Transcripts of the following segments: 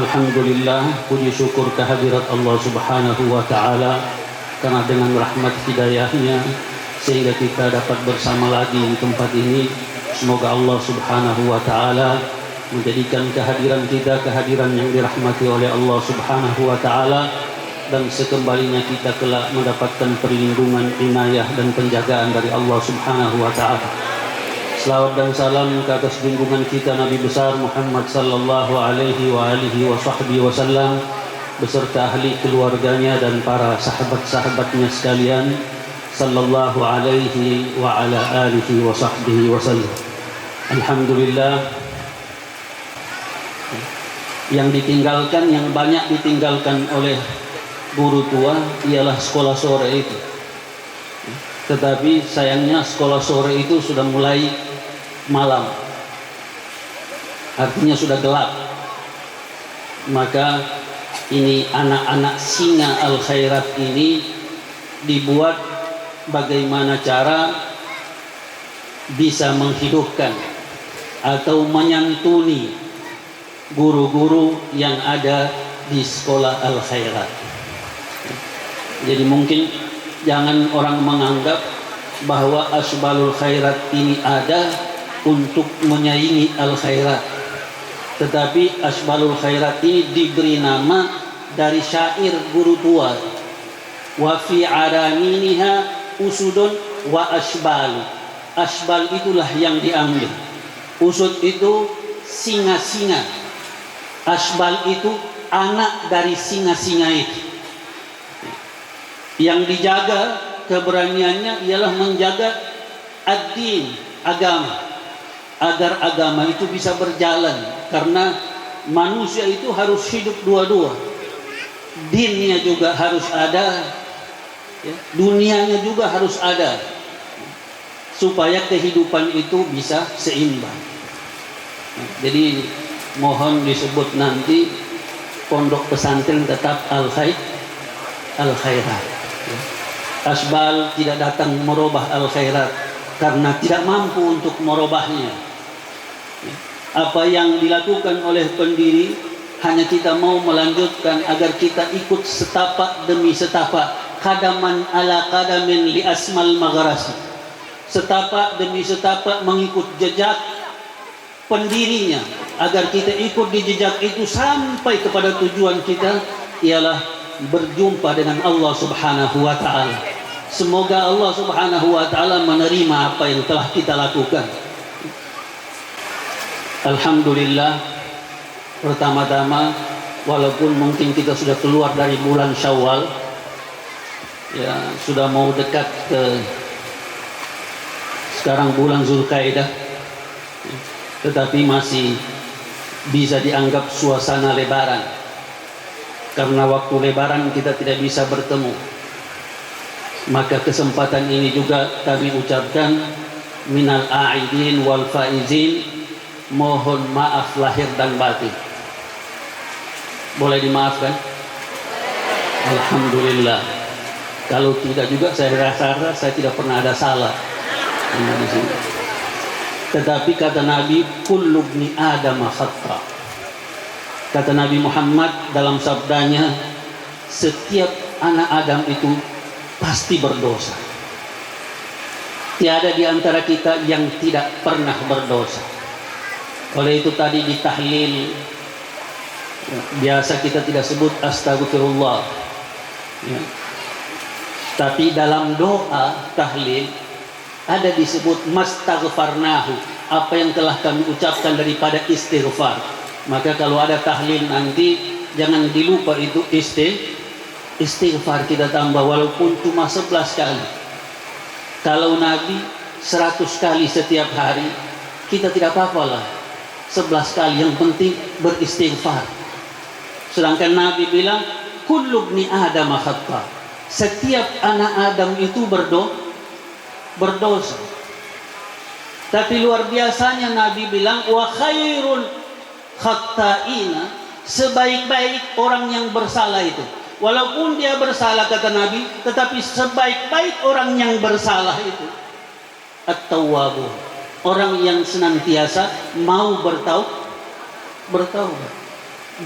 Alhamdulillah, puji syukur kehadirat Allah Subhanahu wa Ta'ala, karena dengan rahmat hidayahnya sehingga kita dapat bersama lagi di tempat ini. Semoga Allah Subhanahu wa Ta'ala menjadikan kehadiran kita kehadiran yang dirahmati oleh Allah Subhanahu wa Ta'ala, dan sekembalinya kita kelak mendapatkan perlindungan, inayah dan penjagaan dari Allah Subhanahu wa Ta'ala. Selawat dan salam ke atas junjungan kita Nabi besar Muhammad sallallahu alaihi wa alihi wa sahbihi wasallam beserta ahli keluarganya dan para sahabat-sahabatnya sekalian, sallallahu alaihi wa ala alihi wa sahbihi wasallam. Alhamdulillah, yang ditinggalkan, yang banyak ditinggalkan oleh guru tua ialah sekolah sore itu. Tetapi sayangnya sekolah sore itu sudah mulai malam, artinya sudah gelap. Maka ini anak-anak singa al-khairat ini dibuat bagaimana cara bisa menghidupkan atau menyantuni guru-guru yang ada di sekolah al-khairat. Jadi mungkin jangan orang menganggap bahwa asbalul khairat ini ada untuk menyaingi al-khairat, tetapi asbalul khairat ini diberi nama dari syair guru tua, wa fi araminiha usudun wa asbal. Asbal itulah yang diambil, usud itu singa-singa, asbal itu anak dari singa-singa itu. Yang dijaga keberaniannya ialah menjaga ad-din, agama, agar agama itu bisa berjalan, karena manusia itu harus hidup dua-dua. Dinnya juga harus ada, ya, dunianya juga harus ada, supaya kehidupan itu bisa seimbang. Jadi mohon disebut nanti pondok pesantren tetap al-khairat. Asbal tidak datang merubah al-khairat karena tidak mampu untuk merubahnya. Apa yang dilakukan oleh pendiri hanya kita mau melanjutkan agar kita ikut setapak demi setapak, kadaman ala kadamin li asmal magharasi, setapak demi setapak mengikut jejak pendirinya, agar kita ikut di jejak itu sampai kepada tujuan kita ialah berjumpa dengan Allah Subhanahu wa Ta'ala. Semoga Allah Subhanahu wa Ta'ala menerima apa yang telah kita lakukan. Alhamdulillah, pertama-tama walaupun mungkin kita sudah keluar dari bulan Syawal, ya sudah mau dekat ke sekarang bulan Zulkaidah, tetapi masih bisa dianggap suasana lebaran, karena waktu lebaran kita tidak bisa bertemu. Maka kesempatan ini juga kami ucapkan minal a'idin wal faizin, mohon maaf lahir dan batin. Boleh dimaafkan? Alhamdulillah. Kalau tidak juga saya rasa saya tidak pernah ada salah di sini. Tetapi kata Nabi, kullu ibni Adam khata. Kata Nabi Muhammad dalam sabdanya, setiap anak Adam itu pasti berdosa. Tiada di antara kita yang tidak pernah berdosa. Oleh itu tadi di tahlil, biasa kita tidak sebut astagfirullah, ya. Tapi dalam doa tahlil ada disebut mastaghfarnahu, apa yang telah kami ucapkan daripada istighfar. Maka kalau ada tahlil nanti jangan dilupa itu istighfar kita tambah, walaupun cuma 11 kali. Kalau Nabi 100 kali setiap hari, kita tidak apa-apalah 11 kali, yang penting beristighfar. Sedangkan Nabi bilang kullu ibni Adam khata, setiap anak Adam itu berdosa. Tapi luar biasanya Nabi bilang wa khairul khata'ina, sebaik-baik orang yang bersalah itu, walaupun dia bersalah kata Nabi, tetapi sebaik-baik orang yang bersalah itu at-tawwabun, orang yang senantiasa mau bertaubat.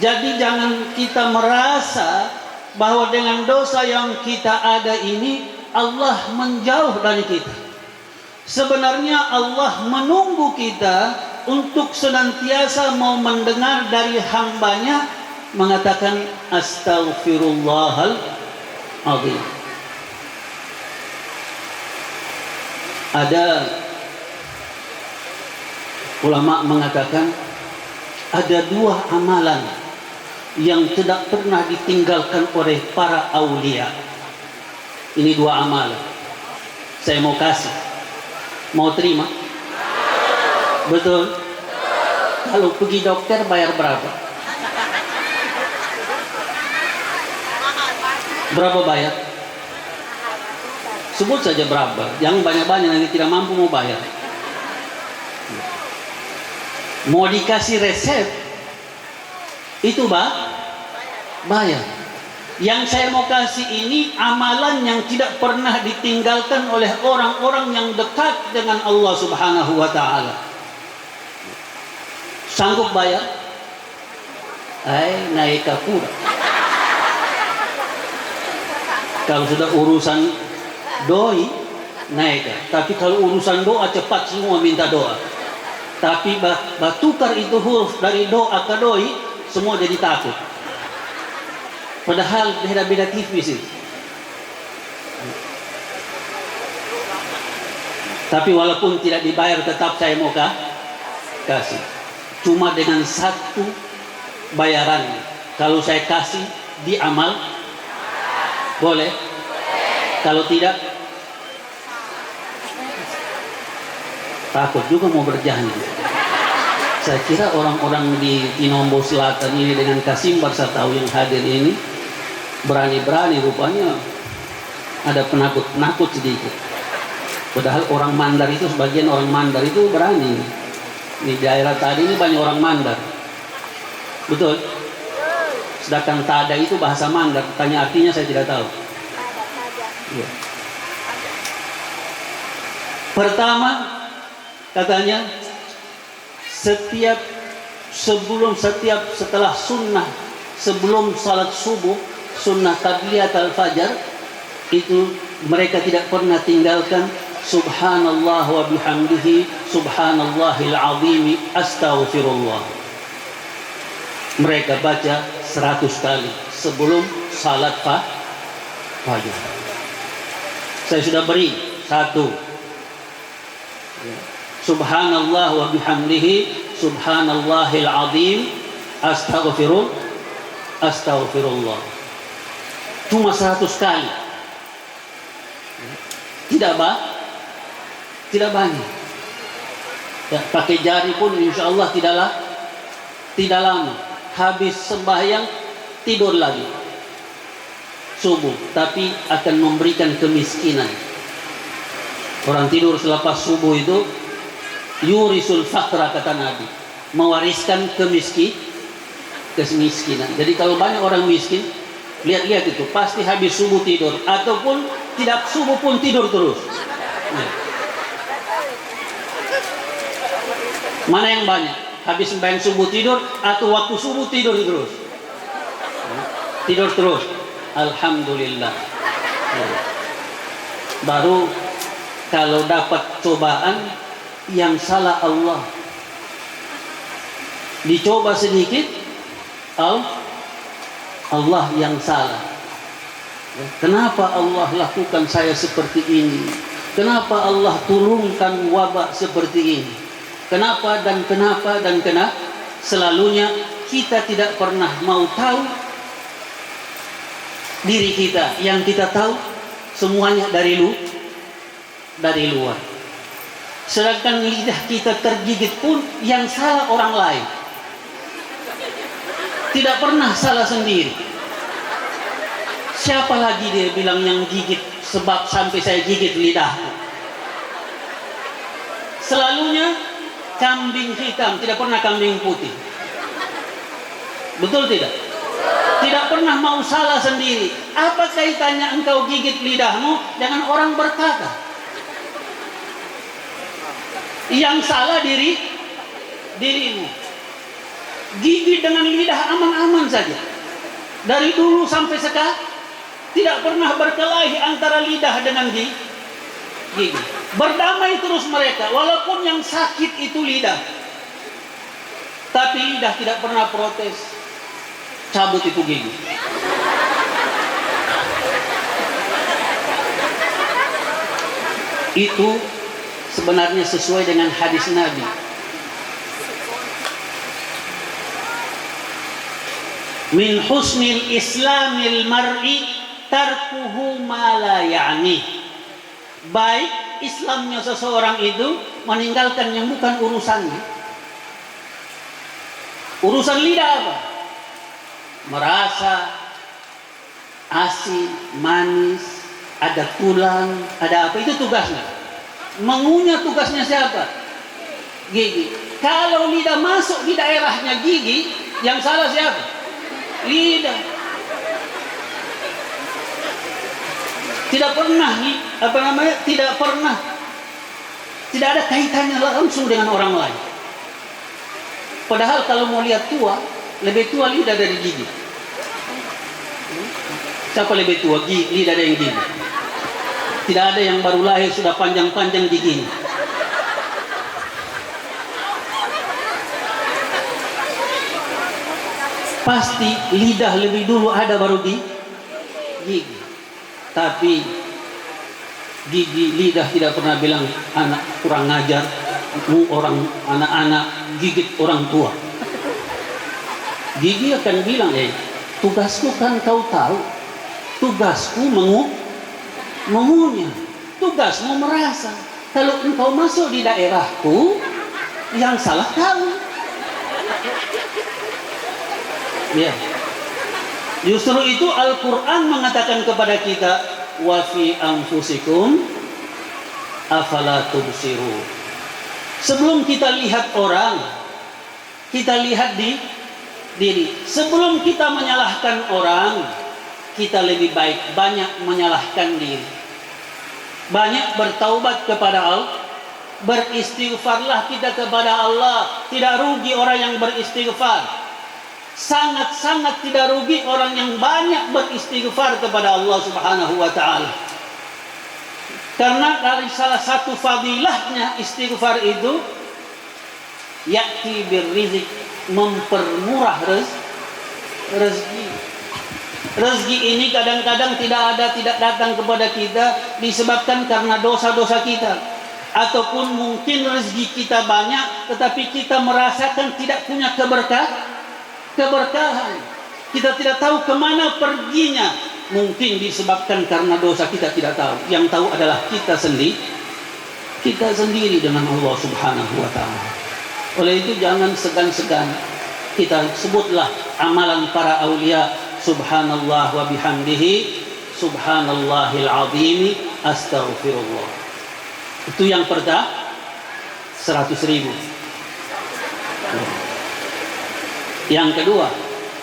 Jadi jangan kita merasa bahwa dengan dosa yang kita ada ini Allah menjauh dari kita. Sebenarnya Allah menunggu kita untuk senantiasa mau mendengar dari hambanya mengatakan astaghfirullahal azim. Ada ulama mengatakan ada dua amalan yang tidak pernah ditinggalkan oleh para aulia. Ini dua amalan. Saya mau kasih. Mau terima? Betul? Kalau pergi dokter bayar berapa? Berapa bayar? Sebut saja berapa. Jangan banyak-banyak, nanti tidak mampu mau bayar. Mau dikasih resep, itu bayar. Yang saya mau kasih ini amalan yang tidak pernah ditinggalkan oleh orang-orang yang dekat dengan Allah Subhanahu wa ta'ala. Sanggup bayar? Naik kapura. Kalau sudah urusan doi, naik. Tapi kalau urusan doa cepat semua minta doa. Tapi batukar itu huruf dari doa ke doi, semua jadi takut. Padahal beda-beda tipis itu. Tapi walaupun tidak dibayar tetap saya mau kasih. Cuma dengan satu bayaran. Kalau saya kasih di amal, boleh? Kalau tidak, takut juga mau berjanji. Saya kira orang-orang di Tinombo Selatan ini dengan Kasimbar saya tahu yang hadir ini berani-berani, rupanya ada penakut-penakut sedikit. Padahal orang Mandar itu, sebagian orang Mandar itu berani. Di daerah tadi ini banyak orang Mandar. Betul? Sedangkan tada itu bahasa Mandar, tanya artinya saya tidak tahu. Ya. Pertama, katanya setelah sunnah, sebelum salat subuh, sunnah tabliyat al-fajar, itu mereka tidak pernah tinggalkan subhanallah wa bihamdihi subhanallahil azimi astaghfirullah. Mereka baca 100 kali sebelum salat fajar. Saya sudah beri satu. Subhanallah wa bihamdihi subhanallahil azim astaghfirullah. Cuma 100 kali. Tidak banyak. Ya, pakai jari pun insya Allah tidak lama. Habis sembahyang tidur lagi subuh, tapi akan memberikan kemiskinan. Orang tidur selepas subuh itu yurisul faqra, kata Nabi, mewariskan kemiskinan. Jadi kalau banyak orang miskin, lihat-lihat itu pasti habis subuh tidur, ataupun tidak subuh pun tidur terus. Nah. Mana yang banyak? Habis sembahyang subuh tidur atau waktu subuh tidur terus? Tidur terus. Alhamdulillah. Baru kalau dapat cobaan, yang salah Allah. Dicoba sedikit, Allah yang salah. Kenapa Allah lakukan saya seperti ini? Kenapa Allah turunkan wabah seperti ini? Kenapa dan kenapa dan kenapa? Selalunya kita tidak pernah mau tahu diri kita. Yang kita tahu semuanya dari luar. Sedangkan lidah kita tergigit pun yang salah orang lain, tidak pernah salah sendiri. Siapa lagi dia bilang yang gigit sebab sampai saya gigit lidahku? Selalunya kambing hitam, tidak pernah kambing putih. Betul tidak? Tidak pernah mau salah sendiri. Apa kaitannya engkau gigit lidahmu dengan orang berkata? Yang salah dirimu. Gigi dengan lidah aman-aman saja. Dari dulu sampai sekarang tidak pernah berkelahi antara lidah dengan gigi. Berdamai terus mereka, walaupun yang sakit itu lidah. Tapi lidah tidak pernah protes. Cabut itu gigi. Itu sebenarnya sesuai dengan hadis Nabi. Min husnil islamil mar'i tarkuhu ma la ya'ni. Baik Islamnya seseorang itu meninggalkan yang bukan urusannya. Urusan lidah apa? Merasa asin, manis, ada tulang, ada apa, itu tugasnya. Mengunyah tugasnya siapa? Gigi. Kalau lidah masuk di daerahnya gigi, yang salah siapa? Lidah. Tidak pernah tidak ada kaitannya langsung dengan orang lain. Padahal kalau mau lihat tua, lebih tua lidah dari gigi. Siapa lebih tua? Lidah dari gigi. Tidak ada yang baru lahir sudah panjang-panjang giginya. Pasti lidah lebih dulu ada baru gigi. Tapi lidah tidak pernah bilang anak kurang ngajar, orang anak-anak gigit orang tua. Gigi akan bilang, tugasku kan kau tahu, tugasku mengunyah, tugasmu merasa. Kalau engkau masuk di daerahku, yang salah kau. Ya. Justru itu Al-Quran mengatakan kepada kita, wa fi anfusikum afala tubsirun. Sebelum kita lihat orang, kita lihat di diri. Sebelum kita menyalahkan orang, kita lebih baik banyak menyalahkan diri. Banyak bertaubat kepada Allah. Beristighfarlah kita kepada Allah. Tidak rugi orang yang beristighfar. Sangat-sangat tidak rugi orang yang banyak beristighfar kepada Allah Subhanahu wa ta'ala. Karena dari salah satu fadilahnya istighfar itu, ya'ti birrizik, mempermurah rezeki. Rezeki ini kadang-kadang tidak datang kepada kita disebabkan karena dosa-dosa kita. Ataupun mungkin rezeki kita banyak tetapi kita merasakan tidak punya keberkahan. Kita tidak tahu kemana perginya. Mungkin disebabkan karena dosa kita tidak tahu. Yang tahu adalah kita sendiri dengan Allah Subhanahu wa ta'ala. Oleh itu jangan segan-segan kita sebutlah amalan para aulia. Subhanallah wa bihamdihi, subhanallahil azim, astaghfirullah. Itu yang pertama 100.000. Yang kedua,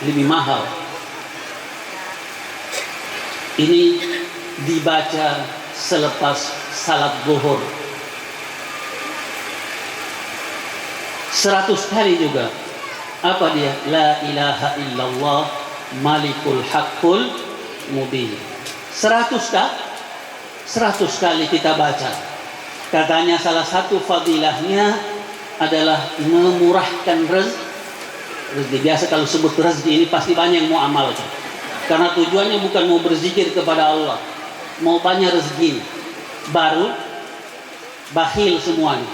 lebih mahal. Ini dibaca selepas salat zuhur. 100 kali juga. Apa dia? La ilaha illallah malikul haqqul mubin. 100 kali kita baca. Katanya salah satu fadilahnya adalah memurahkan rezeki. Biasa kalau sebut rezeki ini pasti banyak yang mau amalkan. Karena tujuannya bukan mau berzikir kepada Allah, mau banyak rezeki. Baru bakhil semuanya.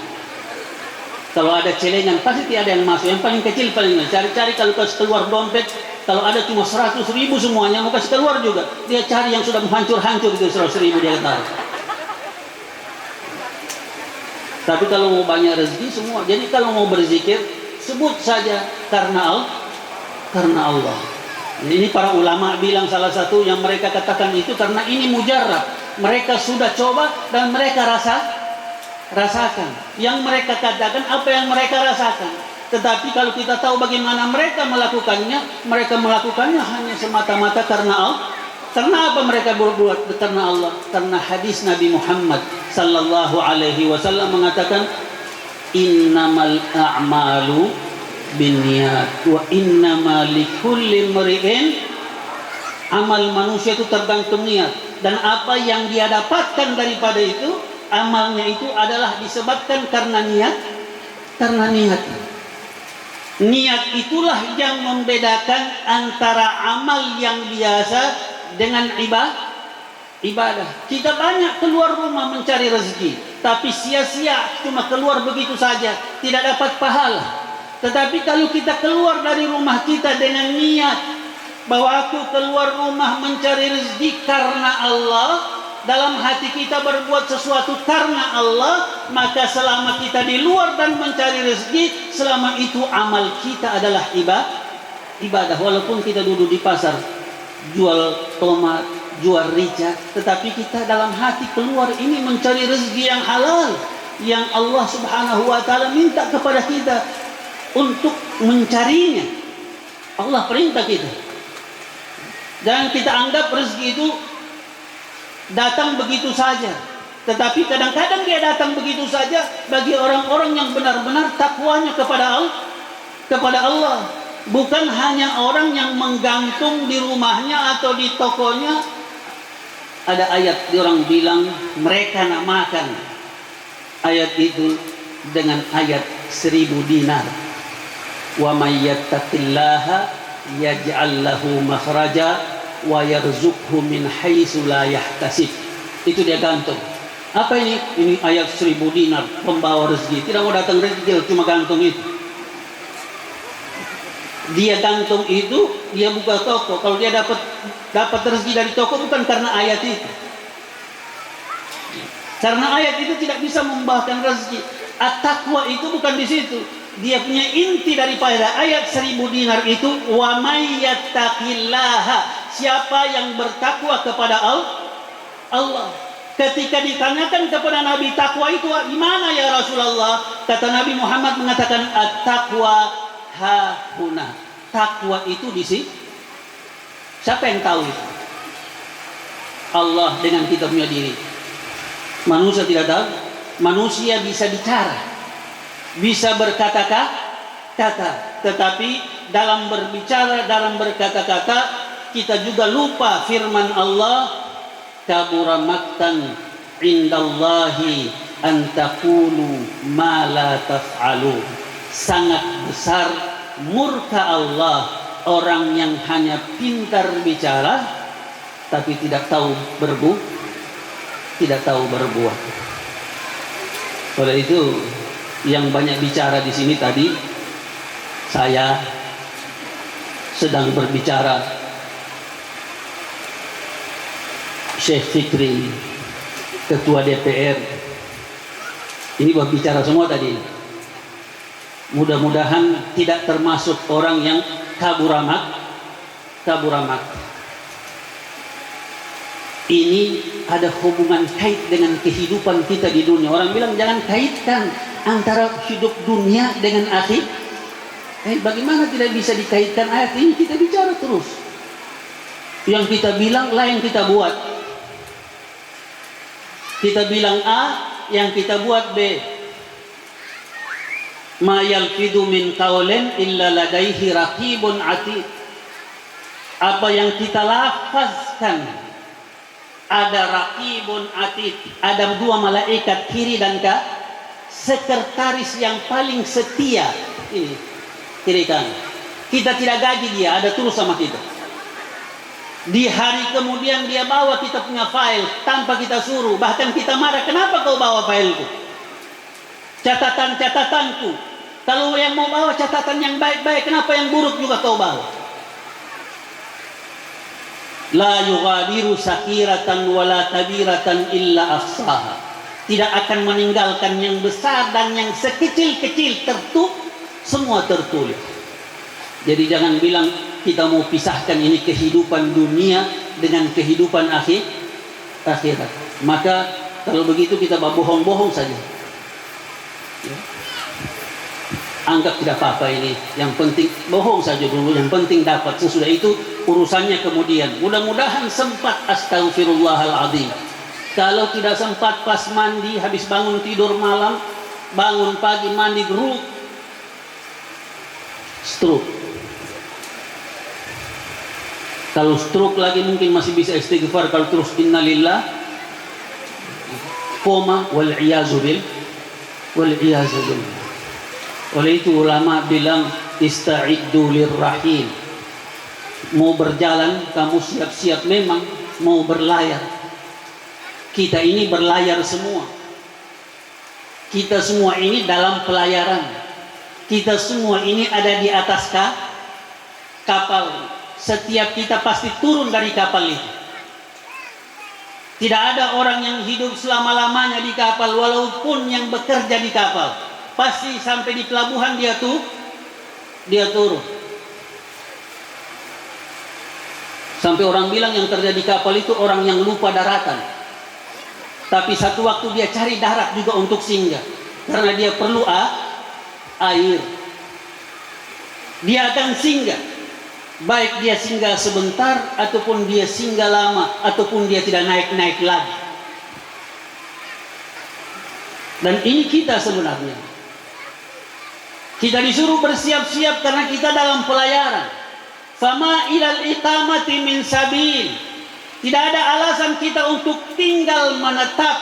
Kalau ada celengan pasti tidak ada yang masuk. Yang paling kecil cari-cari kalau keluar dompet. Kalau ada cuma 100.000 semuanya mau kasih keluar juga. Dia cari yang sudah hancur-hancur itu 100.000 dia taruh. Tapi kalau mau banyak rezeki semua. Jadi kalau mau berzikir sebut saja karena Allah. Ini para ulama bilang salah satu yang mereka katakan itu karena ini mujarrab. Mereka sudah coba dan mereka rasakan. Yang mereka katakan apa yang mereka rasakan. Tetapi kalau kita tahu bagaimana mereka melakukannya hanya semata-mata karena Allah. Karena apa mereka berbuat? Karena Allah. Karena hadis Nabi Muhammad sallallahu alaihi wasallam mengatakan innamal a'malu binniyat wa innama likulli imri'in, amal manusia itu tergantung niat, dan apa yang dia dapatkan daripada itu, amalnya itu adalah disebabkan karena niat. Niat itulah yang membedakan antara amal yang biasa dengan ibadah. Kita banyak keluar rumah mencari rezeki, tapi sia-sia, cuma keluar begitu saja, tidak dapat pahala. Tetapi kalau kita keluar dari rumah kita dengan niat bahwa aku keluar rumah mencari rezeki karena Allah, dalam hati kita berbuat sesuatu karena Allah, maka selama kita di luar dan mencari rezeki, selama itu amal kita adalah ibadah. Walaupun kita duduk di pasar jual tomat, jual rica, tetapi kita dalam hati keluar ini mencari rezeki yang halal, yang Allah Subhanahu wa taala minta kepada kita untuk mencarinya. Allah perintah kita. Jangan kita anggap rezeki itu datang begitu saja. Tetapi kadang-kadang dia datang begitu saja bagi orang-orang yang benar-benar takwanya kepada Allah. Bukan hanya orang yang menggantung di rumahnya atau di tokonya. Ada ayat orang bilang mereka namakan ayat itu dengan ayat 1000 dinar. Wa may yattaqillaha yaj'al lahu makhraja wa yarzuqhu min haitsu la yahtasib. Itu dia gantung. Apa ini? Ini ayat 1000 dinar, pembawa rezeki. Tidak mau datang rezeki, cuma gantung itu. Dia gantung itu, dia buka toko. Kalau dia dapat rezeki dari toko bukan karena ayat itu. Karena ayat itu tidak bisa membawakan rezeki. At-taqwa itu bukan di situ. Dia punya inti daripada ayat 1000 dinar itu, wa may yattaqillaha, siapa yang bertakwa kepada Allah. Ketika ditanyakan kepada Nabi, takwa itu di mana ya Rasulullah? Kata Nabi Muhammad mengatakan, at-taqwa hahuna. Takwa itu di sini. Siapa yang tahu itu? Allah dengan kita punya diri. Manusia tidak tahu. Manusia bisa bicara, bisa berkata-kata, tetapi dalam berbicara, dalam berkata-kata, kita juga lupa firman Allah, kabura maktan indallahi an taqulu ma la taf'alu. Sangat besar murka Allah orang yang hanya pintar bicara tapi tidak tahu berbuat. Oleh itu yang banyak bicara di sini tadi, saya sedang berbicara, Syekh Fikri, Ketua DPR, ini berbicara semua tadi. Mudah-mudahan tidak termasuk orang yang kaburamak. Ini ada hubungan kait dengan kehidupan kita di dunia. Orang bilang jangan kaitkan antara hidup dunia dengan akhir. Bagaimana tidak bisa dikaitkan ayat ini? Kita bicara terus. Yang kita bilang lah yang kita buat. Kita bilang A, yang kita buat B. Ma yalfidu min qawlin illa ladaihi raqibun atid. Apa yang kita lafazkan, ada raqibun atid, ada dua malaikat kiri dan sekretaris yang paling setia. Ini kiri kanan. Kita tidak gaji dia, ada terus sama kita. Di hari kemudian dia bawa kita punya file tanpa kita suruh. Bahkan kita marah, kenapa kau bawa fileku? Catatan-catatanku. Kalau yang mau bawa catatan yang baik-baik, kenapa yang buruk juga kau bawa? La yughadiru sakiratan wala kabiratan illa ahsaha. Tidak akan meninggalkan yang besar dan yang sekecil-kecil, semua tertulis. Jadi jangan bilang kita mau pisahkan ini kehidupan dunia dengan kehidupan akhirat. Maka kalau begitu kita bohong-bohong saja. Ya. Anggap tidak apa-apa ini. Yang penting bohong saja dulu. Yang penting dapat. Sesudah itu urusannya kemudian. Mudah-mudahan sempat, astaghfirullahaladzim. Kalau tidak sempat pas mandi, habis bangun tidur malam, bangun pagi mandi geruk, stroke. Kalau stroke lagi mungkin masih bisa istighfar, kalau terus innalillah, koma, wal iyazu billah. Oleh itu ulama bilang ista'iddu lirrahil. Mau berjalan kamu siap-siap, memang mau berlayar. Kita ini berlayar semua. Kita semua ini dalam pelayaran. Kita semua ini ada di atas kapal. Setiap kita pasti turun dari kapal itu. Tidak ada orang yang hidup selama-lamanya di kapal, walaupun yang bekerja di kapal. Pasti sampai di pelabuhan dia turun. Sampai orang bilang yang kerja di kapal itu orang yang lupa daratan. Tapi satu waktu dia cari darat juga untuk singgah, karena dia perlu air. Dia akan singgah, baik dia singgah sebentar ataupun dia singgah lama, ataupun dia tidak naik-naik lagi. Dan ini kita sebenarnya. Kita disuruh bersiap-siap karena kita dalam pelayaran. Fama ilal iqamati min sabil. Tidak ada alasan kita untuk tinggal menetap.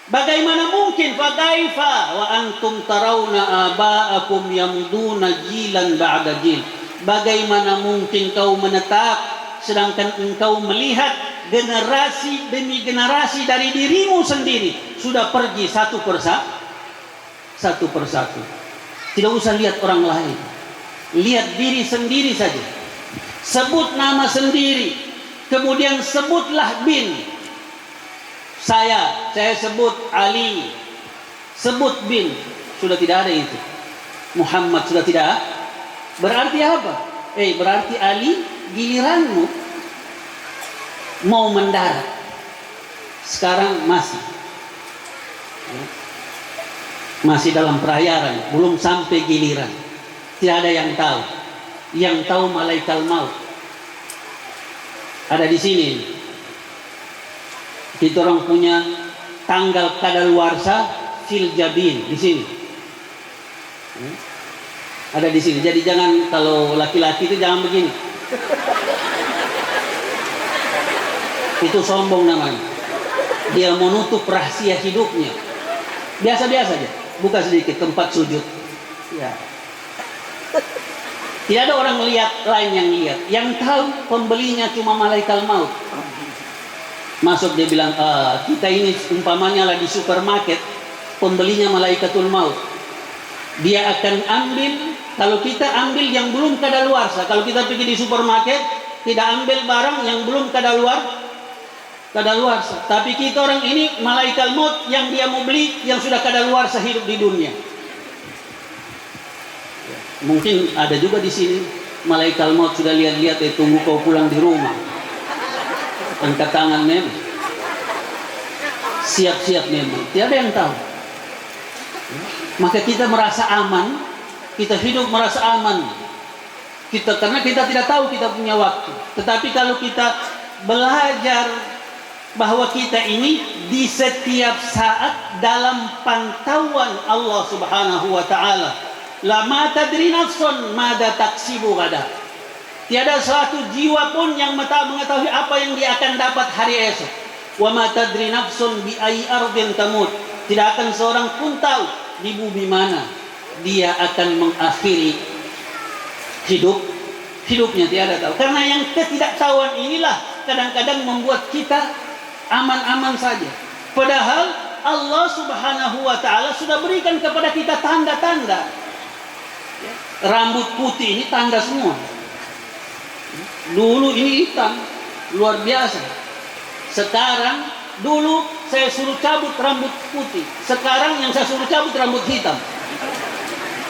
Bagaimana mungkin fakaifa wa antum tarawna aba'akum yamduna jilan ba'da jil. Bagaimana mungkin kau menetap sedangkan engkau melihat generasi demi generasi dari dirimu sendiri sudah pergi satu persatu. Tidak usah lihat orang lain, lihat diri sendiri saja. Sebut nama sendiri, kemudian sebutlah bin. Saya sebut Ali, sebut bin. Sudah tidak ada itu. Muhammad sudah tidak. Berarti apa? Berarti Ali, giliranmu mau mendarat. Sekarang masih dalam pelayaran, belum sampai giliran. Tidak ada yang tahu. Yang tahu malaikat maut. Ada di sini. Kita orang punya tanggal kadaluarsa fil jabin di sini. Ada di sini. Jadi jangan, kalau laki-laki itu jangan begini. Itu sombong namanya. Dia menutup rahasia hidupnya. Biasa-biasa aja. Buka sedikit tempat sujud. Ya. Tidak ada orang lain yang lihat. Yang tahu pembelinya cuma malaikat maut. Masuk dia bilang, kita ini umpamanya lah di supermarket, pembelinya malaikatul maut. Dia akan ambil, kalau kita ambil yang belum kadaluarsa. Kalau kita pergi di supermarket, tidak ambil barang yang belum kadaluarsa. Tapi kita orang ini malaikat maut yang dia mau beli yang sudah kadaluarsa hidup di dunia. Mungkin ada juga di sini malaikat maut sudah lihat-lihat, tunggu kau pulang di rumah. Angkat tangan memang. Siap-siap memang. Tiada yang tahu. Maka kita merasa aman. Kita hidup merasa aman. Karena kita tidak tahu kita punya waktu. Tetapi kalau kita belajar bahwa kita ini di setiap saat dalam pantauan Allah Subhanahu wa taala. La ma tadri nafsun mada taksibu gada. Tiada suatu jiwa pun yang mengetahui apa yang dia akan dapat hari esok. Wa ma tadri nafsun bi ayyi ardin tamut. Tidak akan seorang pun tahu di bumi mana dia akan mengakhiri hidupnya, tiada tahu. Karena yang ketidaktahuan inilah kadang-kadang membuat kita aman-aman saja. Padahal Allah Subhanahu wa taala sudah berikan kepada kita tanda-tanda. Rambut putih ini tanda semua. Dulu ini hitam, luar biasa. Sekarang, dulu saya suruh cabut rambut putih. Sekarang yang saya suruh cabut rambut hitam.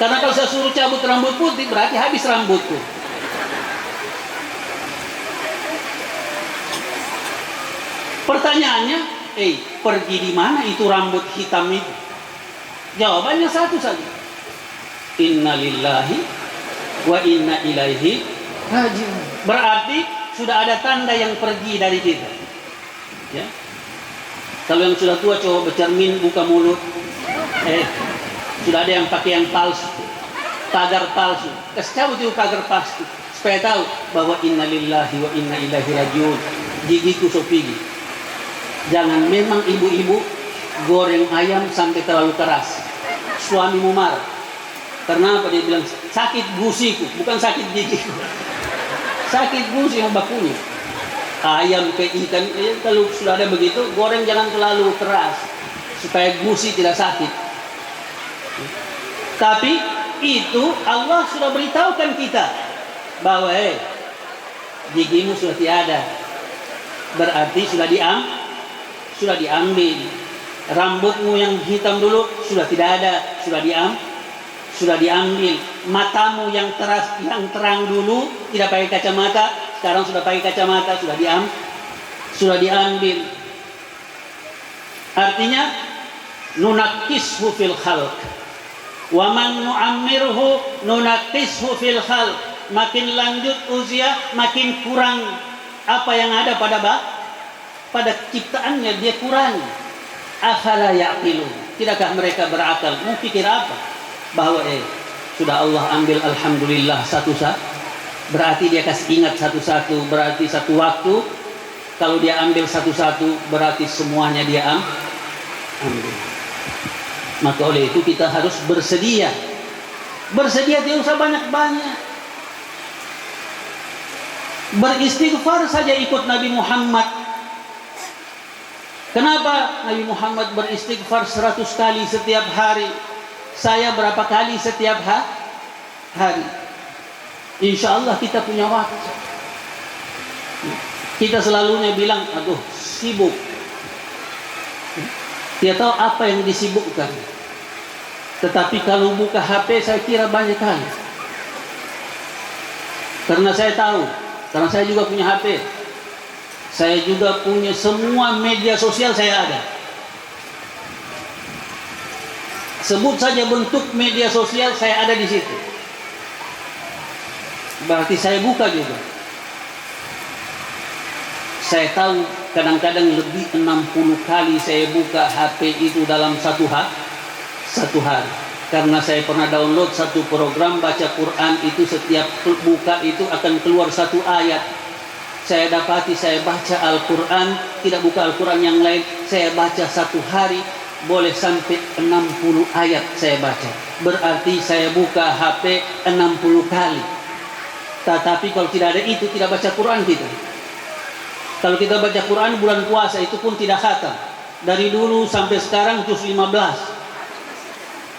Karena kalau saya suruh cabut rambut putih berarti habis rambutku. Pertanyaannya, pergi di mana itu rambut hitam itu? Jawabannya satu saja. Inna lillahi wa inna ilaihi raji'un. Berarti sudah ada tanda yang pergi dari kita. Ya. Kalau yang sudah tua coba bercermin, buka mulut. Sudah ada yang pakai yang palsu. pagar palsu. Kasih cabut itu pagar palsu supaya tahu bahwa innalillahi wa inna ilaihi rajiun. Gigiku sopigi. Jangan memang ibu-ibu goreng ayam sampai terlalu keras. Suamimu marah. Karena apa? Dia bilang sakit gusiku, bukan sakit gigiku. Sakit gusi yang bakunya. Ayam ke ikan, kalau sudah ada begitu, goreng jangan terlalu keras supaya gusi tidak sakit. Tapi itu Allah sudah beritahukan kita bahwa gigimu sudah tiada, berarti sudah diambil. Rambutmu yang hitam dulu sudah tidak ada, sudah diambil. Matamu yang terang dulu tidak pakai kacamata, sekarang sudah pakai kacamata, sudah diambil. Artinya nunakkishu fil khalq wa man nu'ammirhu nunakkishu fil khalq. Makin lanjut usia makin kurang apa yang ada pada ciptaannya, dia kurang. Afala ya'qilun, tidakkah mereka berakal? Mau pikir apa? Bahwa sudah Allah ambil alhamdulillah satu-satu, berarti dia kasih ingat satu-satu, berarti satu waktu. Kalau dia ambil satu-satu berarti semuanya dia ambil. Maka oleh itu kita harus bersedia tidak usah banyak-banyak. Beristighfar saja ikut Nabi Muhammad. Kenapa Nabi Muhammad beristighfar 100 kali setiap hari? Saya berapa kali setiap hari? Insya Allah kita punya waktu. Kita selalunya bilang, aduh sibuk. Dia tahu apa yang disibukkan. Tetapi kalau buka HP saya kira banyak kali. Karena saya tahu, karena saya juga punya HP. Saya juga punya semua media sosial, saya ada. Sebut saja bentuk media sosial, saya ada di situ. Berarti saya buka juga. Saya tahu kadang-kadang lebih 60 kali saya buka HP itu dalam satu hari. Karena saya pernah download satu program baca Quran, itu setiap buka itu akan keluar satu ayat. Saya dapati saya baca Al-Quran, tidak buka Al-Quran yang lain, saya baca satu hari boleh sampai 60 ayat saya baca. Berarti saya buka HP 60 kali. Tetapi kalau tidak ada itu, tidak baca Quran kita. Kalau kita baca Quran bulan puasa itu pun tidak khatam. Dari dulu sampai sekarang juz 15.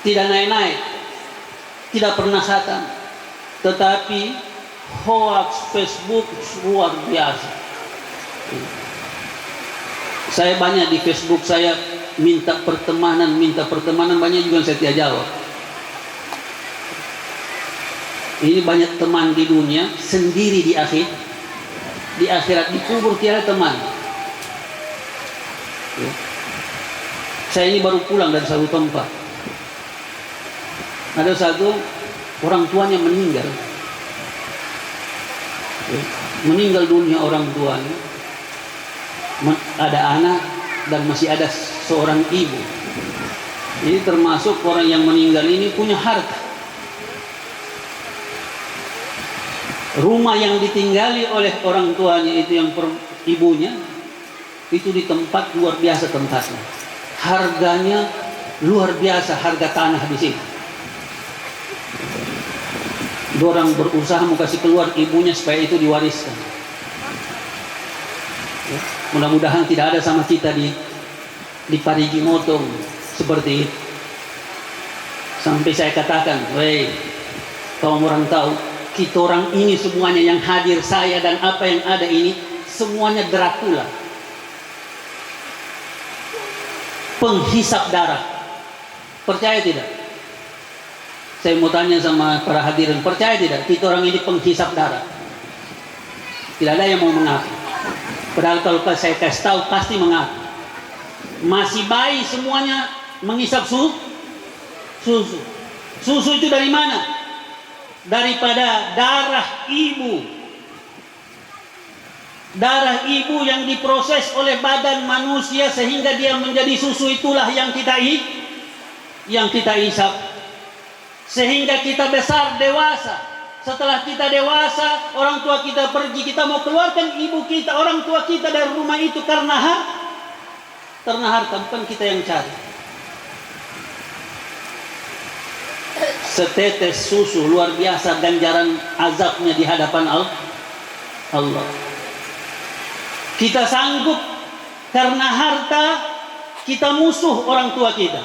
Tidak naik-naik. Tidak pernah khatam. Tetapi hoax Facebook luar biasa. Saya banyak di Facebook, saya minta pertemanan banyak juga saya tidak jawab. Ini banyak teman di dunia, sendiri di akhirat dikubur tiada teman. Saya ini baru pulang dari satu tempat. Ada satu orang tuanya meninggal dunia orang tuanya, ada anak dan masih ada seorang ibu. Ini termasuk orang yang meninggal ini punya harta. Rumah yang ditinggali oleh orang tuanya itu yang ibunya itu di tempat luar biasa tempatnya. Harganya luar biasa, harga tanah di sini. Orang berusaha mau kasih keluar ibunya supaya itu diwariskan. Mudah-mudahan tidak ada sama kita di Parigi Motong seperti itu. Sampai saya katakan, kamu orang tahu, kita orang ini semuanya yang hadir, saya dan apa yang ada ini semuanya Dracula, penghisap darah. Percaya tidak? Saya mau tanya sama para hadirin, percaya tidak kita orang ini penghisap darah? Tidak ada yang mau mengaku. Padahal kalau saya kasih tahu pasti mengaku. Masih bayi semuanya menghisap susu. Susu itu dari mana? Daripada darah ibu. Darah ibu yang diproses oleh badan manusia sehingga dia menjadi susu, itulah yang kita hisap. sehingga kita besar dewasa. Setelah kita dewasa, orang tua kita pergi, kita mau keluarkan ibu kita, orang tua kita dari rumah itu karena harta, bukan kita yang cari. Setetes susu luar biasa ganjaran azabnya di hadapan Allah. Kita sanggup karena harta kita musuh orang tua kita.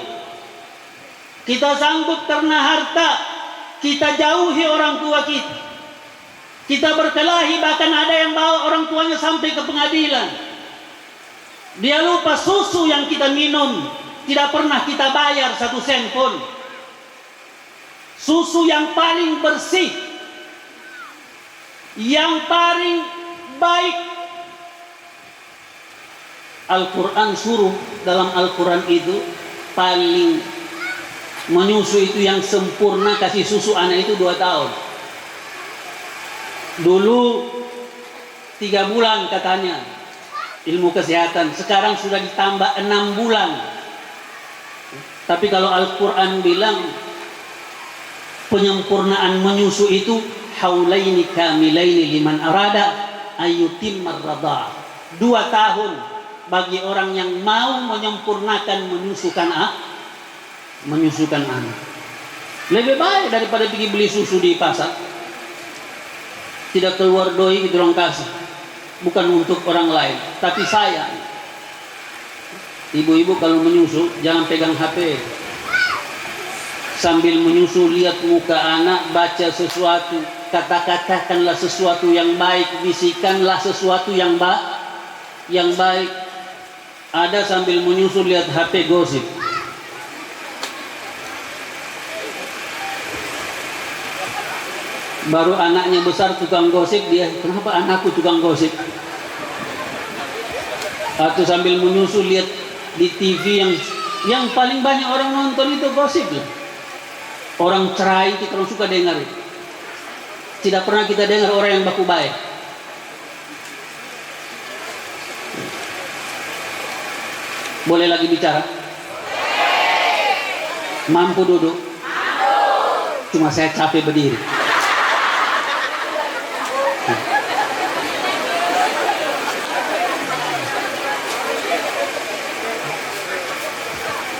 Kita sanggup karena harta kita jauhi orang tua kita. Kita berkelahi, bahkan ada yang bawa orang tuanya sampai ke pengadilan. Dia lupa susu yang kita minum tidak pernah kita bayar 1 sen pun. Susu yang paling bersih, yang paling baik. Al-Quran suruh dalam Al-Quran itu paling menyusu itu yang sempurna, kasih susu anak itu 2 tahun. Dulu 3 bulan katanya ilmu kesehatan, sekarang sudah ditambah 6 bulan. Tapi kalau Al-Quran bilang penyempurnaan menyusu itu haulaini kamilaini liman arada ayyutimmar radha. 2 tahun bagi orang yang mau menyempurnakan menyusukan anak. Lebih baik daripada pergi beli susu di pasar. Tidak keluar doi itu orang kasih. Bukan untuk orang lain, tapi saya. Ibu-ibu kalau menyusu jangan pegang HP. Sambil menyusu lihat muka anak, baca sesuatu, kata-katakanlah sesuatu yang baik, bisikanlah sesuatu yang baik. Ada sambil menyusu lihat HP gosip. Baru anaknya besar tukang gosip, dia kenapa anakku tukang gosip? Atau sambil menyusu lihat di TV yang paling banyak orang nonton itu gosip lah. Orang cerai kita orang suka dengar. Tidak pernah kita dengar orang yang baku baik. Boleh lagi bicara? Mampu duduk? Cuma saya capek berdiri.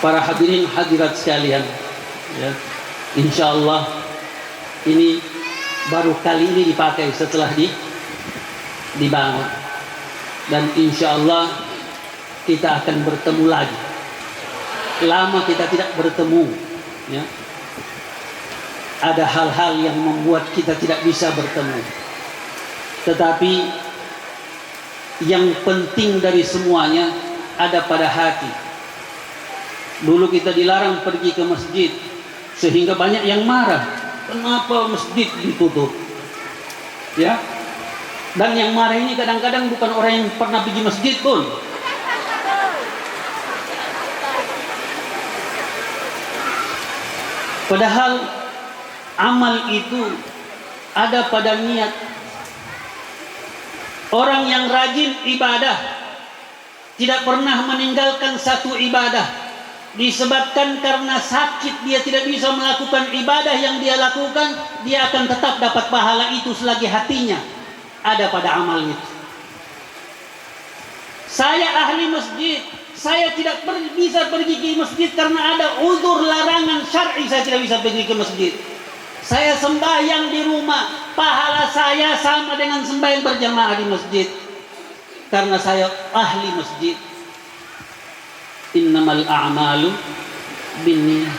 Para hadirin hadirat sekalian, ya, insya Allah ini baru kali ini dipakai setelah dibangun, dan insya Allah kita akan bertemu lagi. Lama kita tidak bertemu, ya. Ada hal-hal yang membuat kita tidak bisa bertemu, tetapi yang penting dari semuanya ada pada hati. Dulu kita dilarang pergi ke masjid, sehingga banyak yang marah. Kenapa masjid ditutup? Ya. Dan yang marah ini kadang-kadang bukan orang yang pernah pergi masjid pun. Padahal amal itu ada pada niat. Orang yang rajin ibadah tidak pernah meninggalkan satu ibadah disebabkan karena sakit dia tidak bisa melakukan ibadah yang dia lakukan, dia akan tetap dapat pahala itu selagi hatinya ada pada amal itu. Saya ahli masjid, saya tidak bisa pergi ke masjid karena ada uzur larangan syar'i, saya tidak bisa pergi ke masjid. Saya sembahyang di rumah, pahala saya sama dengan sembahyang berjamaah di masjid karena saya ahli masjid. Innamal a'malu binniyah.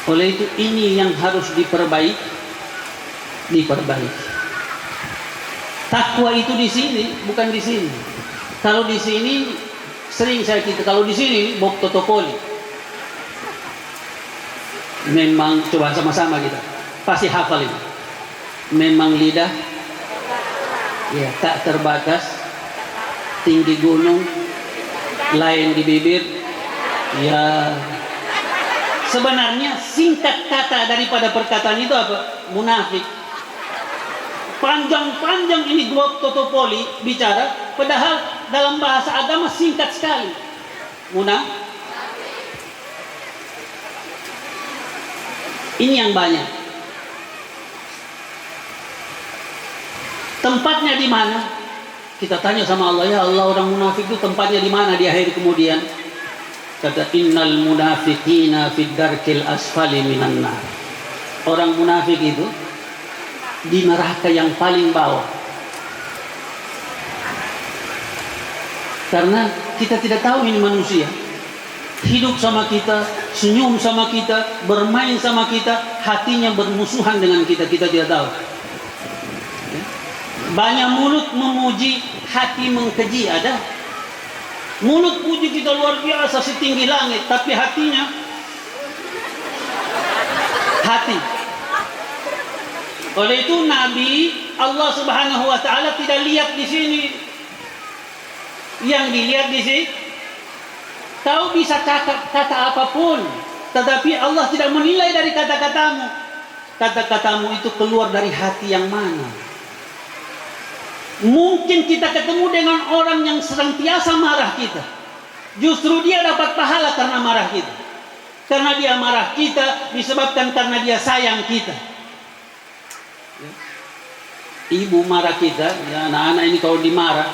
Oleh itu ini yang harus diperbaiki. Takwa itu di sini, bukan di sini. Kalau di sini sering saya kita, kalau di sini bok totopoli. Memang coba sama-sama kita pasti hafal ini. Memang lidah ya tak terbatas, tinggi gunung, lain di bibir. Ya, sebenarnya singkat kata daripada perkataan itu apa? Munafik. Panjang-panjang ini gua totopoli bicara, padahal dalam bahasa agama singkat sekali. Ini yang banyak. Tempatnya di mana? Kita tanya sama Allah, ya Allah, orang munafik itu tempatnya di mana di akhir kemudian? Kata, innal munafiqina fid darkil asfali minan nar. Orang munafik itu di neraka yang paling bawah. Karena kita tidak tahu ini manusia. Hidup sama kita, senyum sama kita, bermain sama kita, hatinya bermusuhan dengan kita, kita tidak tahu. Banyak mulut memuji, hati mengkeji, ada. Mulut puji kita luar biasa setinggi langit, tapi hatinya hati. Oleh itu Nabi Allah Subhanahu wa taala tidak lihat di sini. Yang dilihat di sini, kau bisa kata apapun, tetapi Allah tidak menilai dari kata-katamu. Kata-katamu itu keluar dari hati yang mana? Mungkin kita ketemu dengan orang yang senantiasa marah kita, justru dia dapat pahala karena marah kita. Karena dia marah kita disebabkan karena dia sayang kita. Ibu marah kita, ya anak-anak ini kalau dimarah,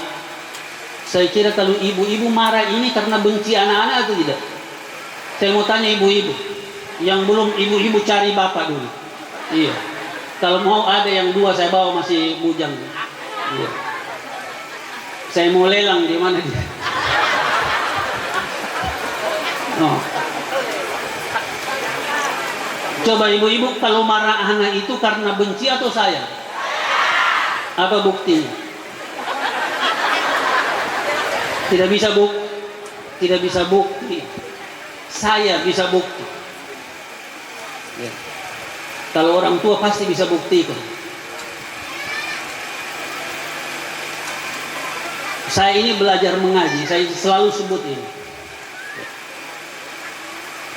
saya kira kalau ibu-ibu marah ini karena benci anak-anak atau tidak? Saya mau tanya ibu-ibu yang belum ibu-ibu cari bapak dulu. Iya. Kalau mau ada yang dua saya bawa masih bujang. Iya. Saya mau lelang di mana dia. Oh. Coba ibu-ibu kalau marah anak itu karena benci atau sayang? Apa buktinya? Tidak bisa bukti. Tidak bisa bukti. Saya bisa bukti. Ya. Kalau orang tua pasti bisa buktikan. Saya ini belajar mengaji, saya selalu sebut ini.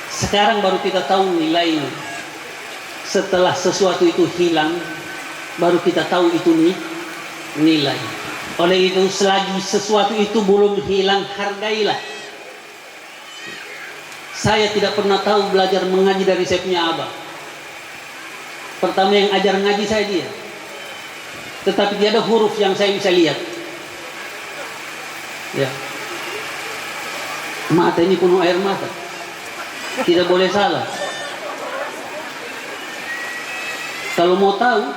Sekarang baru kita tahu nilainya. Setelah sesuatu itu hilang, baru kita tahu itu nilai. Oleh itu selagi sesuatu itu belum hilang, hargailah. Saya tidak pernah tahu belajar mengaji dari saya punya abah. Pertama yang ajar ngaji saya dia. Tetapi tidak ada huruf yang saya bisa lihat. Ya. Mata ini penuh air mata. Tidak boleh salah. Kalau mau tahu,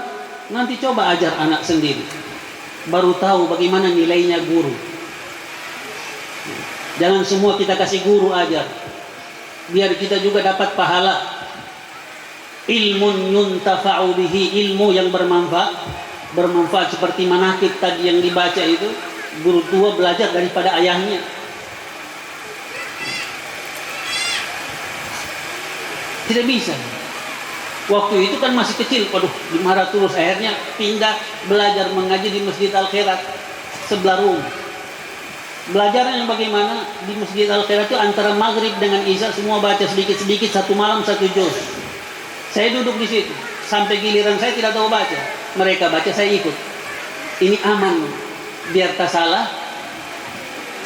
nanti coba ajar anak sendiri. Baru tahu bagaimana nilainya guru. Jangan semua kita kasih guru ajar. Biar kita juga dapat pahala. Ilmun yuntafa'u bihi, ilmu yang bermanfaat seperti manaqib tadi yang dibaca itu. Guru tua belajar daripada ayahnya. Tidak bisa. Waktu itu kan masih kecil, waduh, dimarah terus. Akhirnya pindah belajar mengaji di Masjid Al-Khairat sebelah rumah. Belajarnya bagaimana? Di Masjid Al-Khairat itu antara maghrib dengan isya semua baca sedikit-sedikit, satu malam satu juz. Saya duduk di situ sampai giliran saya tidak tahu baca. Mereka baca, saya ikut. Ini aman, biar tak salah,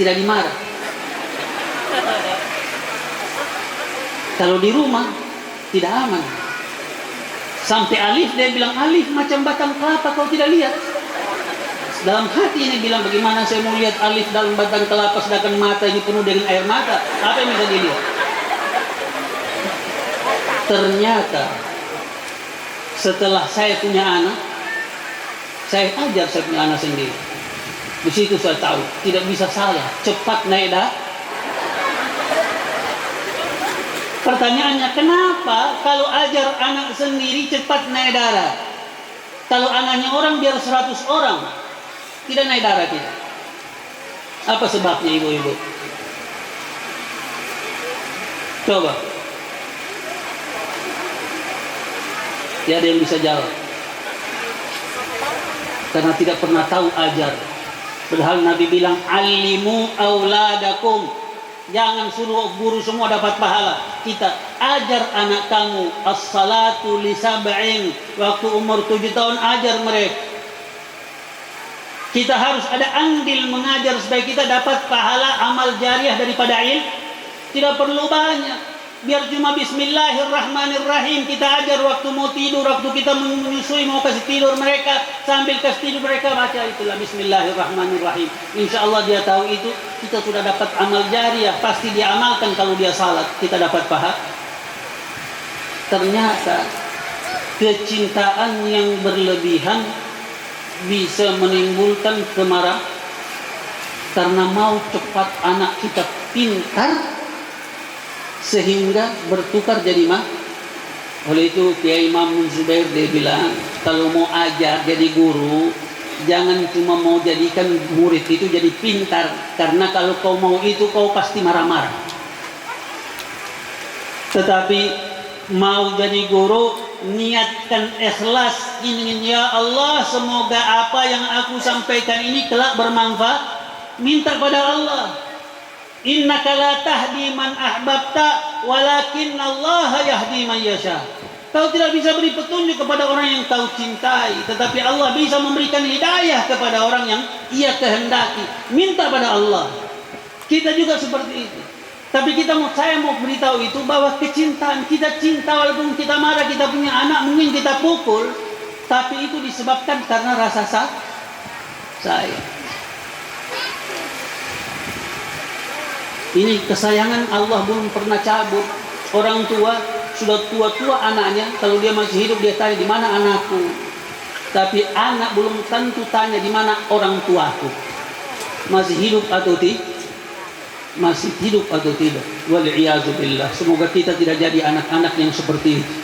tidak dimarah. Kalau di rumah tidak aman. Sampai Alif dia bilang, Alif macam batang kelapa kau tidak lihat. Dalam hati ini bilang, bagaimana saya mau lihat Alif dalam batang kelapa sedangkan mata ini penuh dengan air mata. Apa yang bisa dilihat? Ternyata setelah saya punya anak, saya ajar saya punya anak sendiri. Di situ saya tahu tidak bisa salah, cepat naik dah. Pertanyaannya, kenapa kalau ajar anak sendiri cepat naik darah? Kalau anaknya orang biar 100 orang tidak naik darah kita. Apa sebabnya ibu-ibu? Coba. Tidak ada yang bisa jawab. Karena tidak pernah tahu ajar. Padahal Nabi bilang, alimu auladakum. Jangan suruh guru semua dapat pahala. Kita ajar anak kamu as-salatu li sab'in. Waktu umur 7 tahun ajar mereka. Kita harus ada andil mengajar supaya kita dapat pahala amal jariah daripada ilmu. Tidak perlu banyak. Biar cuma bismillahirrahmanirrahim kita ajar waktu mau tidur, waktu kita menyusui mau kasih tidur mereka, sambil kasih tidur mereka baca itulah bismillahirrahmanirrahim. Insya Allah dia tahu itu, kita sudah dapat amal jariah, pasti dia amalkan kalau dia salat, kita dapat pahala. Ternyata kecintaan yang berlebihan bisa menimbulkan kemarahan karena mau cepat anak kita pintar sehingga bertukar jadi mah. Oleh itu Kiai Imam Zubair dia bilang, kalau mau ajar jadi guru, jangan cuma mau jadikan murid itu jadi pintar, karena kalau kau mau itu kau pasti marah-marah. Tetapi mau jadi guru, niatkan ikhlas, ingin ya Allah semoga apa yang aku sampaikan ini kelak bermanfaat, minta pada Allah. Innaka la tahdi man ahbabta walakin Allah yahdi man yasha. Kau tidak bisa beri petunjuk kepada orang yang kau cintai, tetapi Allah bisa memberikan hidayah kepada orang yang ia kehendaki. Minta pada Allah. Kita juga seperti itu. Tapi saya mau beritahu itu bahwa kecintaan, kita cinta walaupun kita marah, kita punya anak mungkin kita pukul, tapi itu disebabkan karena rasa sayang. Ini kesayangan Allah belum pernah cabut. Orang tua sudah tua-tua anaknya, kalau dia masih hidup dia tanya di mana anakku. Tapi anak belum tentu tanya di mana orang tuaku. Masih hidup atau tidak? Masih hidup atau tidak? Wal'iyazubillah. Semoga kita tidak jadi anak-anak yang seperti itu.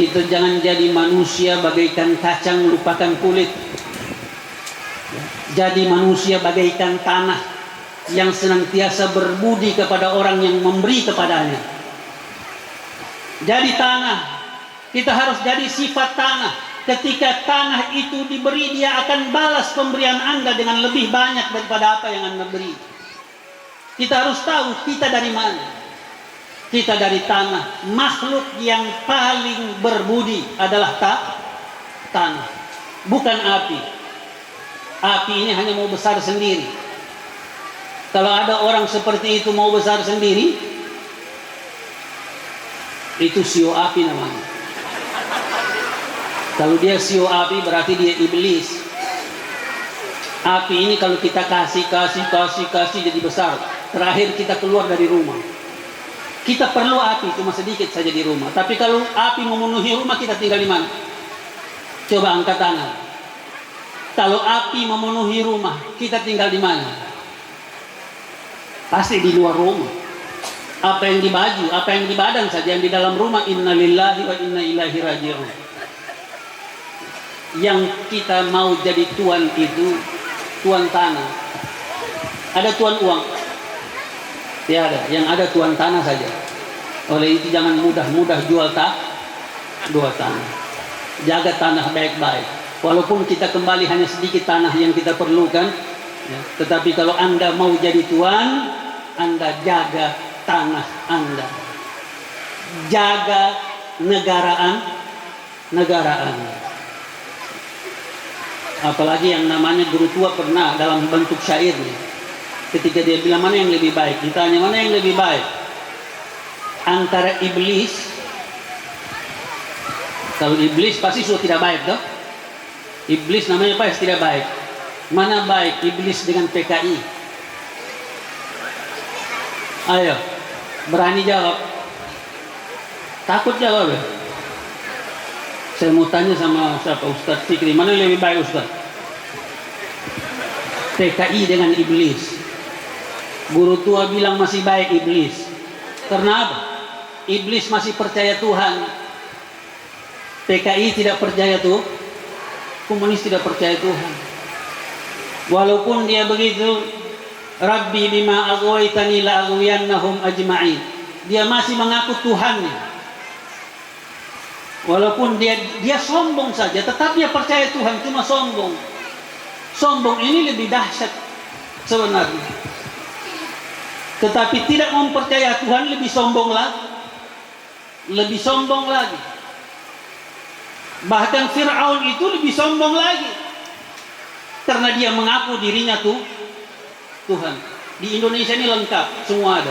Kita jangan jadi manusia bagaikan kacang lupakan kulit. Jadi manusia bagaikan tanah yang senantiasa berbudi kepada orang yang memberi kepadanya. Jadi tanah, kita harus jadi sifat tanah. Ketika tanah itu diberi, dia akan balas pemberian Anda dengan lebih banyak daripada apa yang Anda beri. Kita harus tahu kita dari mana. Kita dari tanah. Makhluk yang paling berbudi adalah tanah, bukan api. Api ini hanya mau besar sendiri. Kalau ada orang seperti itu mau besar sendiri, itu sio api namanya. Kalau dia sio api berarti dia iblis. Api ini kalau kita kasih jadi besar, terakhir kita keluar dari rumah. Kita perlu api cuma sedikit saja di rumah. Tapi kalau api memenuhi rumah, kita tinggal di mana? Coba angkat tangan. Kalau api memenuhi rumah, kita tinggal di mana? Pasti di luar rumah. Apa yang di baju, apa yang di badan saja, yang di dalam rumah, inna lillahi wa inna ilaihi raji'un. Yang kita mau jadi tuan itu, tuan tanah. Ada tuan uang? Tiada. Yang ada tuan tanah saja. Oleh itu jangan mudah-mudah jual tanah. Jaga tanah baik-baik. Walaupun kita kembali hanya sedikit tanah yang kita perlukan, ya, tetapi kalau Anda mau jadi tuan, Anda jaga tanah Anda, jaga negaraan. Apalagi yang namanya guru tua pernah dalam bentuk syairnya, ketika dia bilang mana yang lebih baik, ditanya mana yang lebih baik antara iblis. Kalau iblis pasti sudah tidak baik toh. Iblis namanya apa? Tidak baik. Mana baik iblis dengan PKI? Ayo, berani jawab. Takut jawab ya? Saya mau tanya sama siapa, Ustaz Fikri, mana yang lebih baik Ustaz? PKI dengan iblis. Guru tua bilang masih baik iblis. Karena apa? Iblis masih percaya Tuhan. PKI tidak percaya tuh. Komunis tidak percaya Tuhan. Walaupun dia begitu, Rabbi bima aghwaytani la aghwiyannahum ajma'in. Dia masih mengaku Tuhannya. Walaupun dia sombong saja, tetap dia percaya Tuhan, cuma sombong. Sombong ini lebih dahsyat sebenarnya. Tetapi tidak mempercaya Tuhan lebih sombong lagi. Lebih sombong lagi. Bahkan Fir'aun itu lebih sombong lagi. Karena dia mengaku dirinya Tuhan. Di Indonesia ini lengkap, semua ada.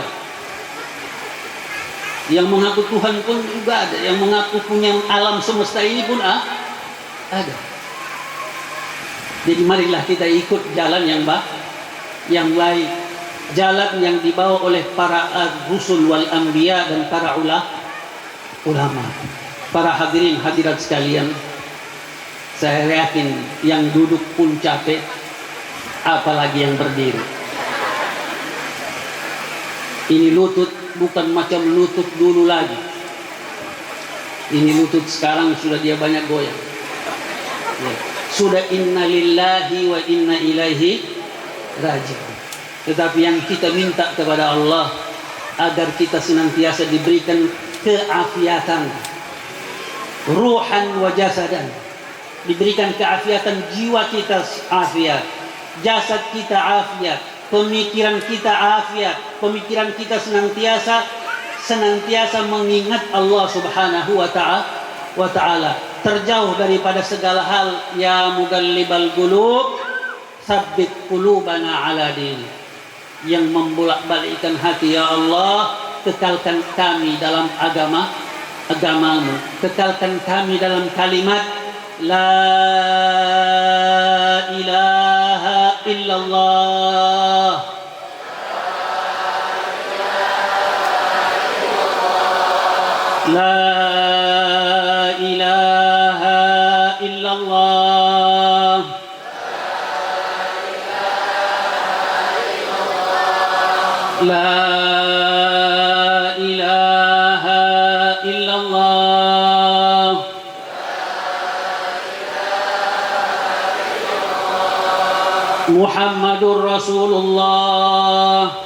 Yang mengaku Tuhan pun juga ada, yang mengaku punya alam semesta ini pun ada. Jadi marilah kita ikut jalan yang baik, jalan yang dibawa oleh para rusul wal anbiya dan para ulama. Para hadirin hadirat sekalian, saya yakin yang duduk pun capek, apalagi yang berdiri. Ini lutut bukan macam lutut dulu lagi. Ini lutut sekarang sudah dia banyak goyang. Ya. Sudah inna lillahi wa inna ilaihi raji'un. Tetapi yang kita minta kepada Allah agar kita senantiasa diberikan keafiatan, ruhan wa jasadan. Diberikan keafiatan, jiwa kita afiat, jasad kita afiat, pemikiran kita afiat, pemikiran kita senantiasa mengingat Allah Subhanahu wa ta'ala, terjauh daripada segala hal. Ya mugallibal qulub tsabbit qulubana ala dinik. Yang membolak-balikkan hati, ya Allah, kekalkan kami dalam agamamu, kekalkan kami dalam kalimat la ilaha illallah. La ilaha illallah. La ilaha illallah. Muhammadur Rasulullah.